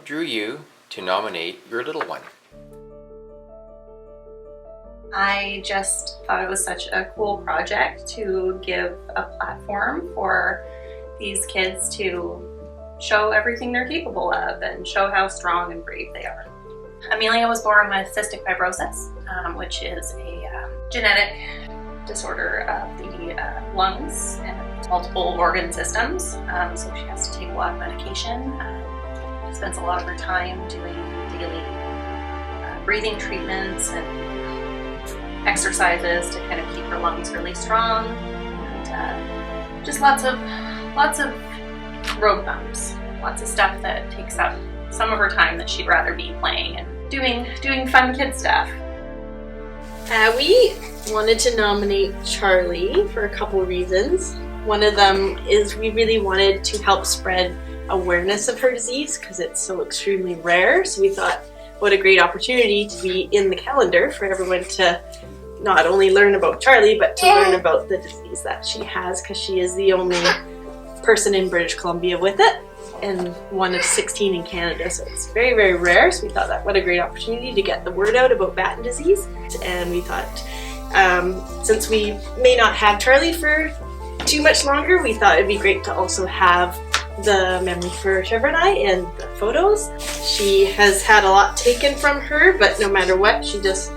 What drew you to nominate your little one? I just thought it was such a cool project to give a platform for these kids to show everything they're capable of and show how strong and brave they are. Amelia was born with cystic fibrosis, which is a genetic disorder of the lungs and multiple organ systems. So she has to take a lot of medication. She spends a lot of her time doing daily breathing treatments and exercises to kind of keep her lungs really strong, and just lots of road bumps, lots of stuff that takes up some of her time that she'd rather be playing and doing fun kid stuff. We wanted to nominate Charlie for a couple reasons. One of them is we really wanted to help spread awareness of her disease because it's so extremely rare. So we thought, what a great opportunity to be in the calendar for everyone to not only learn about Charlie, but to learn about the disease that she has, because she is the only person in British Columbia with it and one of 16 in Canada. So it's very, very rare. So we thought that what a great opportunity to get the word out about Batten disease. And we thought, since we may not have Charlie for too much longer, we thought it'd be great to also have the memory for Trevor and I and the photos. She has had a lot taken from her, but no matter what, she just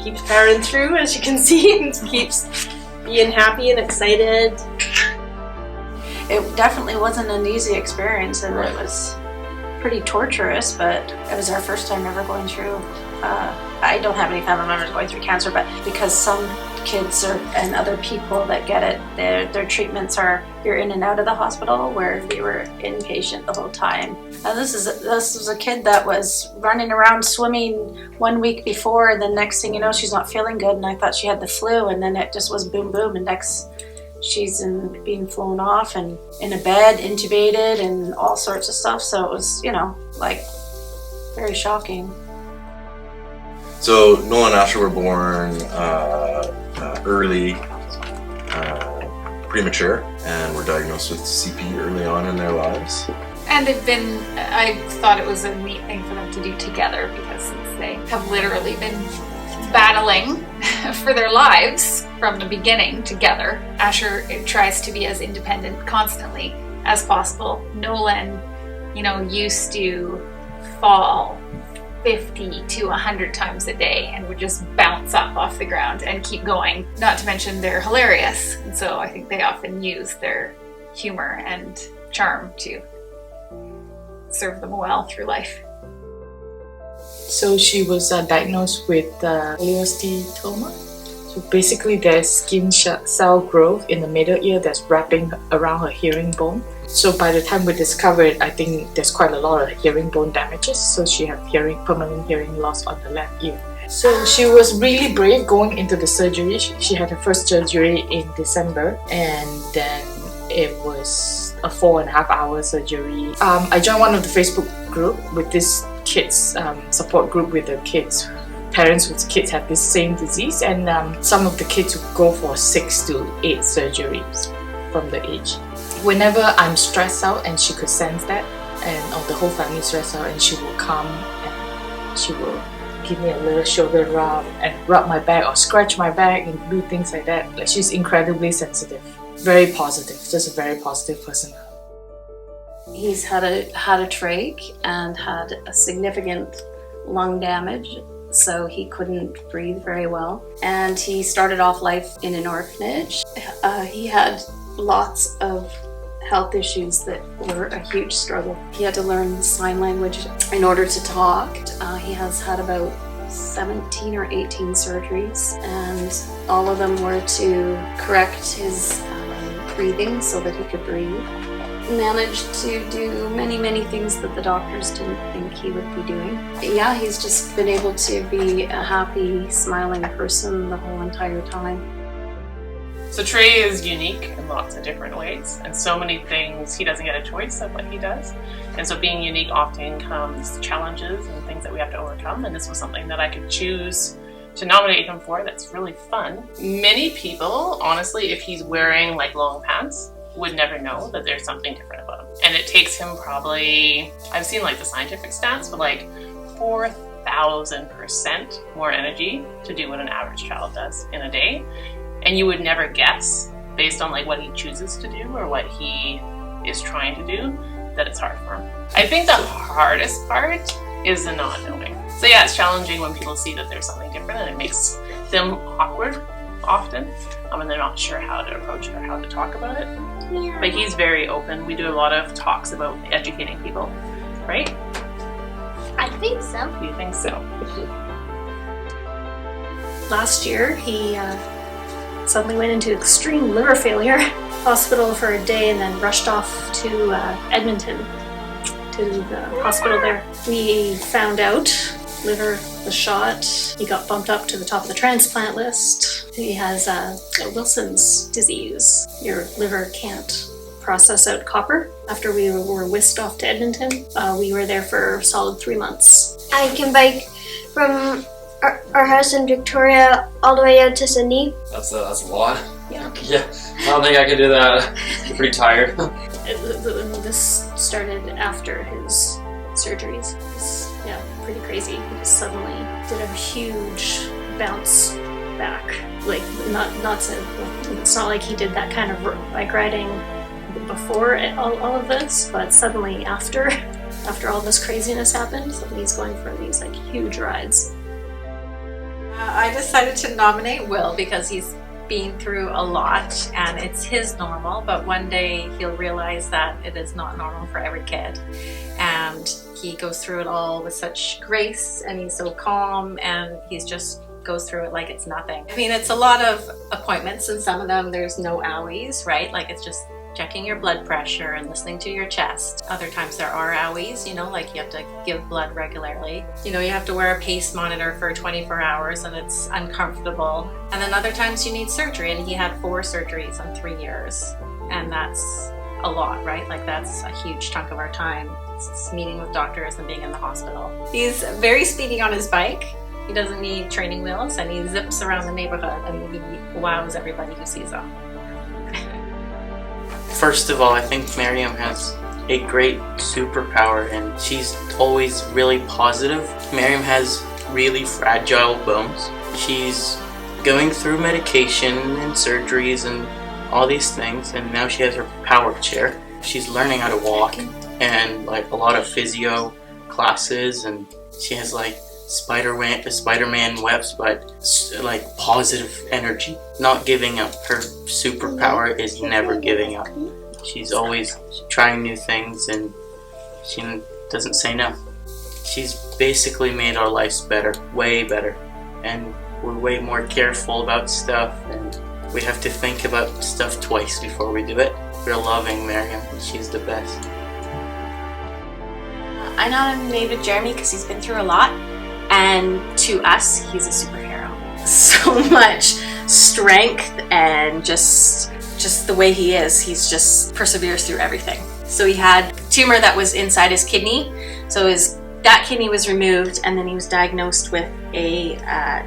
keeps powering through, as you can see, and keeps being happy and excited. It definitely wasn't an easy experience, and it was pretty torturous, but it was our first time ever going through, I don't have any family members going through cancer, but because some kids and other people that get it, their treatments are you're in and out of the hospital, where we were inpatient the whole time. This was a kid that was running around swimming 1 week before. The next thing you know, she's not feeling good, and I thought she had the flu, and then it just was boom boom, and next she's being flown off and in a bed, intubated, and all sorts of stuff. So it was, very shocking. So Noel and Asher were born early, premature, and were diagnosed with CP early on in their lives. And I thought it was a neat thing for them to do together, because since they have literally been battling for their lives from the beginning together, Asher tries to be as independent constantly as possible. Nolan, used to fall 50 to 100 times a day and would just bounce up off the ground and keep going. Not to mention they're hilarious, and so I think they often use their humor and charm to serve them well through life. So she was diagnosed with glioblastoma. So basically there's skin cell growth in the middle ear that's wrapping around her hearing bone. So by the time we discovered it, I think there's quite a lot of hearing bone damages. So she had permanent hearing loss on the left ear. So she was really brave going into the surgery. She had her first surgery in December, and then it was a 4.5-hour surgery. I joined one of the Facebook group with this kids support group with the kids. Parents whose kids have this same disease, and some of the kids would go for 6 to 8 surgeries from the age. Whenever I'm stressed out, and she could sense that, and the whole family stressed out, and she will come and she will give me a little shoulder rub and rub my back or scratch my back and do things like that. Like, she's incredibly sensitive, very positive, just a very positive person. He's had a trach and had a significant lung damage, so he couldn't breathe very well. And he started off life in an orphanage. He had lots of health issues that were a huge struggle. He had to learn sign language in order to talk. He has had about 17 or 18 surgeries, and all of them were to correct his breathing so that he could breathe. Managed to do many things that the doctors didn't think he would be doing. Yeah, he's just been able to be a happy, smiling person the whole entire time. So Trey is unique in lots of different ways, and so many things he doesn't get a choice of what he does. And so being unique often comes challenges and things that we have to overcome, and this was something that I could choose to nominate him for that's really fun. Many people, honestly, if he's wearing like long pants, would never know that there's something different about him. And it takes him probably, I've seen like the scientific stats, but like 4,000% more energy to do what an average child does in a day. And you would never guess, based on like what he chooses to do or what he is trying to do, that it's hard for him. I think the hardest part is the not knowing. So yeah, it's challenging when people see that there's something different, and it makes them awkward often, and they're not sure how to approach it or how to talk about it. Yeah. But he's very open. We do a lot of talks about educating people, right? I think so. Do you think so? Last year, he suddenly went into extreme liver failure, hospital for a day, and then rushed off to Edmonton, to the hospital there. We found out liver was shot. He got bumped up to the top of the transplant list. He has Wilson's disease. Your liver can't process out copper. After we were whisked off to Edmonton, we were there for a solid 3 months. I can bike from our house in Victoria all the way out to Sydney. That's a lot. Yeah. Yeah, I don't think I could do that. I'm pretty tired. This started after his surgeries. It's, yeah, pretty crazy. He just suddenly did a huge bounce back. Like, it's not like he did that kind of bike riding before all of this, but suddenly after all this craziness happened, suddenly he's going for these like huge rides. I decided to nominate Will because he's been through a lot and it's his normal, but one day he'll realize that it is not normal for every kid. And he goes through it all with such grace, and he's so calm, and he's just goes through it like it's nothing. I mean, it's a lot of appointments, and some of them there's no owies, right? Like it's just checking your blood pressure and listening to your chest. Other times there are owies, you know, like you have to give blood regularly. You know, you have to wear a pace monitor for 24 hours and it's uncomfortable. And then other times you need surgery, and he had 4 surgeries in 3 years. And that's a lot, right? Like that's a huge chunk of our time. It's meeting with doctors and being in the hospital. He's very speedy on his bike. He doesn't need training wheels, and he zips around the neighborhood and he wows everybody who sees him. First of all, I think Miriam has a great superpower, and she's always really positive. Miriam has really fragile bones. She's going through medication and surgeries and all these things, and now she has her power chair. She's learning how to walk and like a lot of physio classes, and she has like Spider-Man webs, but like positive energy, not giving up. Her superpower is never giving up. She's always trying new things, and she doesn't say no. She's basically made our lives better, way better, and we're way more careful about stuff, and we have to think about stuff twice before we do it. We're loving Miriam, and she's the best. I nominated Jeremy because he's been through a lot, and to us, he's a superhero. So much strength, and just the way he is, he's just perseveres through everything. So he had a tumor that was inside his kidney, so that kidney was removed, and then he was diagnosed with a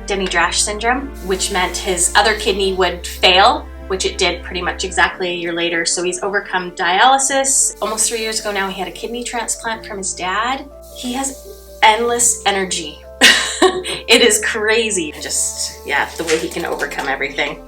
Denny-Drash syndrome, which meant his other kidney would fail, which it did pretty much exactly a year later. So he's overcome dialysis. Almost 3 years ago now, he had a kidney transplant from his dad. He has endless energy. It is crazy. Just, yeah, the way he can overcome everything.